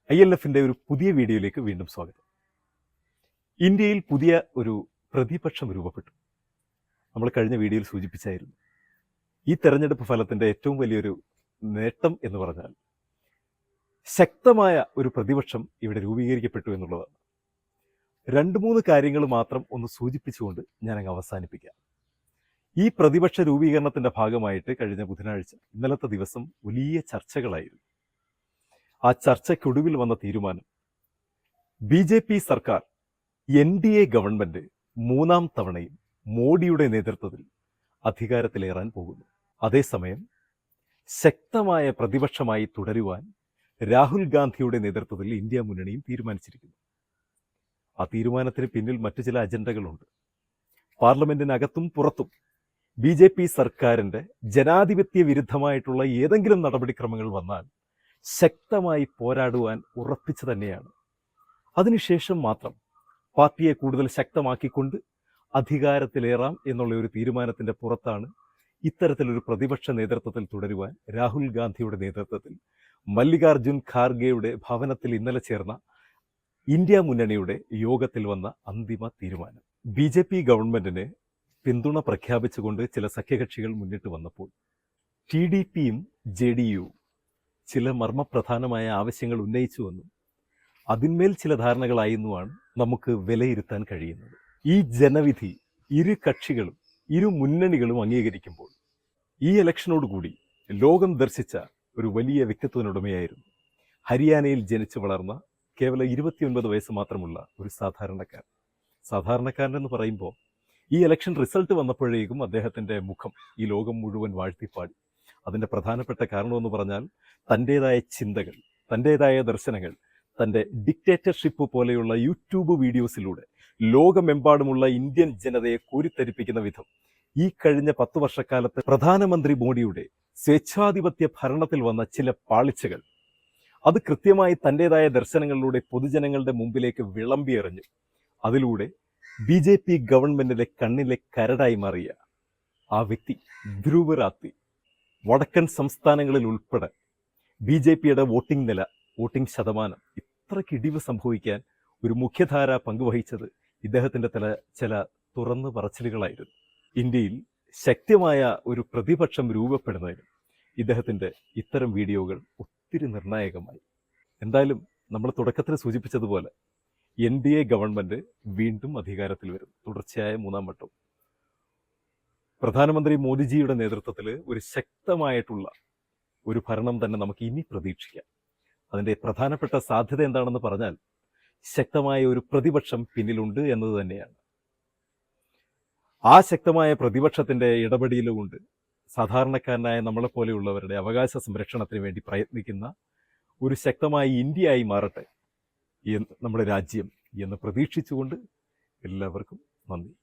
ILFന്റെ ഒരു പുതിയ വീഡിയോയിലേക്ക് വീണ്ടും സ്വാഗതം. ഇന്ത്യയിൽ പുതിയ ഒരു പ്രതിപക്ഷം രൂപപ്പെട്ടു. നമ്മൾ കഴിഞ്ഞ വീഡിയോയിൽ സൂചിപ്പിച്ചായിരുന്നു. ഈ തെരഞ്ഞെടുപ്പ് ഫലത്തിന്റെ ഏറ്റവും വലിയൊരു നേട്ടം എന്ന് പറഞ്ഞാൽ ശക്തമായ ഒരു പ്രതിപക്ഷം ഇവിടെ രൂപീകരിക്കപ്പെട്ടു എന്നുള്ളതാണ്. 2-3 കാര്യങ്ങൾ മാത്രം ഒന്ന് സൂചിപ്പിച്ചുകൊണ്ട് ഞാനങ്ങ് അവസാനിപ്പിക്കാം. ഈ പ്രതിപക്ഷ രൂപീകരണത്തിന്റെ ഭാഗമായിട്ട് കഴിഞ്ഞ ബുധനാഴ്ച ഇന്നലത്തെ ദിവസം വലിയ ചർച്ചകളായിരുന്നു. ആ ചർച്ചയ്ക്കൊടുവിൽ വന്ന തീരുമാനം BJP സർക്കാർ NDA ഗവൺമെന്റ് 3ാം തവണയും മോഡിയുടെ നേതൃത്വത്തിൽ അധികാരത്തിലേറാൻ പോകുന്നു. അതേസമയം ശക്തമായ പ്രതിപക്ഷമായി തുടരുവാൻ രാഹുൽ ഗാന്ധിയുടെ നേതൃത്വത്തിൽ ഇന്ത്യ മുന്നണിയും തീരുമാനിച്ചിരിക്കുന്നു. ആ തീരുമാനത്തിന് പിന്നിൽ മറ്റു ചില അജണ്ടകളുണ്ട്. പാർലമെന്റിനകത്തും പുറത്തും BJP സർക്കാരിന്റെ ജനാധിപത്യ വിരുദ്ധമായിട്ടുള്ള ഏതെങ്കിലും നടപടിക്രമങ്ങൾ വന്നാൽ ശക്തമായി പോരാടുവാൻ ഉറപ്പിച്ചു തന്നെയാണ്. അതിനുശേഷം മാത്രം പാർട്ടിയെ കൂടുതൽ ശക്തമാക്കിക്കൊണ്ട് അധികാരത്തിലേറാം എന്നുള്ള ഒരു തീരുമാനത്തിന്റെ പുറത്താണ് ഇത്തരത്തിലൊരു പ്രതിപക്ഷ നേതൃത്വത്തിൽ തുടരുവാൻ രാഹുൽ ഗാന്ധിയുടെ നേതൃത്വത്തിൽ മല്ലികാർജുൻ ഖാർഗെയുടെ ഭവനത്തിൽ ഇന്നലെ ചേർന്ന ഇന്ത്യ മുന്നണിയുടെ യോഗത്തിൽ വന്ന അന്തിമ തീരുമാനം. BJP ഗവൺമെന്റിന് പിന്തുണ പ്രഖ്യാപിച്ചുകൊണ്ട് ചില സഖ്യകക്ഷികൾ മുന്നിട്ട് വന്നപ്പോൾ TDPയും JDUവും ചില മർമ്മപ്രധാനമായ ആവശ്യങ്ങൾ ഉന്നയിച്ചുവെന്നും അതിന്മേൽ ചില ധാരണകളായെന്നുമാണ് നമുക്ക് വിലയിരുത്താൻ കഴിയുന്നത്. ഈ ജനവിധി ഇരു കക്ഷികളും ഇരു മുന്നണികളും അംഗീകരിക്കുമ്പോൾ ഈ ഇലക്ഷനോടുകൂടി ലോകം ദർശിച്ച ഒരു വലിയ വ്യക്തിത്വത്തിനുടമയായിരുന്നു ഹരിയാനയിൽ ജനിച്ചു വളർന്ന കേവലം 29 വയസ്സ് മാത്രമുള്ള ഒരു സാധാരണക്കാരനെന്ന് പറയുമ്പോൾ ഈ ഇലക്ഷൻ റിസൾട്ട് വന്നപ്പോഴേക്കും അദ്ദേഹത്തിൻ്റെ മുഖം ഈ ലോകം മുഴുവൻ വാഴ്ത്തിപ്പാടി. അതിൻ്റെ പ്രധാനപ്പെട്ട കാരണമെന്ന് പറഞ്ഞാൽ തൻ്റേതായ ചിന്തകൾ, തൻ്റേതായ ദർശനങ്ങൾ, തൻ്റെ ഡിക്റ്റേറ്റർഷിപ്പ് പോലെയുള്ള യൂട്യൂബ് വീഡിയോസിലൂടെ ലോകമെമ്പാടുമുള്ള ഇന്ത്യൻ ജനതയെ കോരിത്തരിപ്പിക്കുന്ന വിധം ഈ കഴിഞ്ഞ 10 വർഷക്കാലത്ത് പ്രധാനമന്ത്രി മോഡിയുടെ സ്വേച്ഛാധിപത്യ ഭരണത്തിൽ വന്ന ചില പാളിച്ചകൾ അത് കൃത്യമായി തൻ്റേതായ ദർശനങ്ങളിലൂടെ പൊതുജനങ്ങളുടെ മുമ്പിലേക്ക് വിളമ്പിയെറിഞ്ഞു. അതിലൂടെ BJP ഗവൺമെന്റിലെ കണ്ണിലെ കരടായി മാറിയ ആ വ്യക്തി ധ്രുവ് റാത്തി വടക്കൻ സംസ്ഥാനങ്ങളിൽ ഉൾപ്പെടെ BJPയുടെ വോട്ടിംഗ് ശതമാനം ഇത്രയ്ക്ക് ഇടിവ് സംഭവിക്കാൻ ഒരു മുഖ്യധാര പങ്കുവഹിച്ചത് ഇദ്ദേഹത്തിൻ്റെ ചില തുറന്നു പറച്ചിലുകളായിരുന്നു. ഇന്ത്യയിൽ ശക്തമായ ഒരു പ്രതിപക്ഷം രൂപപ്പെടുന്നതിന് ഇദ്ദേഹത്തിൻ്റെ ഇത്തരം വീഡിയോകൾ ഒത്തിരി നിർണായകമായി. എന്തായാലും നമ്മൾ തുടക്കത്തിൽ സൂചിപ്പിച്ചതുപോലെ NDA ഗവൺമെന്റ് വീണ്ടും അധികാരത്തിൽ വരും. തുടർച്ചയായ 3ാം വട്ടം പ്രധാനമന്ത്രി മോദിജിയുടെ നേതൃത്വത്തിൽ ഒരു ശക്തമായിട്ടുള്ള ഒരു ഭരണം തന്നെ നമുക്ക് ഇനി പ്രതീക്ഷിക്കാം. അതിൻ്റെ പ്രധാനപ്പെട്ട സാധ്യത എന്താണെന്ന് പറഞ്ഞാൽ ശക്തമായ ഒരു പ്രതിപക്ഷം പിന്നിലുണ്ട് എന്നത് തന്നെയാണ്. ആ ശക്തമായ പ്രതിപക്ഷത്തിൻ്റെ ഇടപെടലുകൊണ്ട് സാധാരണക്കാരനായ നമ്മളെപ്പോലെയുള്ളവരുടെ അവകാശ സംരക്ഷണത്തിന് വേണ്ടി പ്രയത്നിക്കുന്ന ഒരു ശക്തമായ ഇന്ത്യയായി മാറട്ടെ നമ്മുടെ രാജ്യം എന്ന് പ്രതീക്ഷിച്ചുകൊണ്ട് എല്ലാവർക്കും നന്ദി.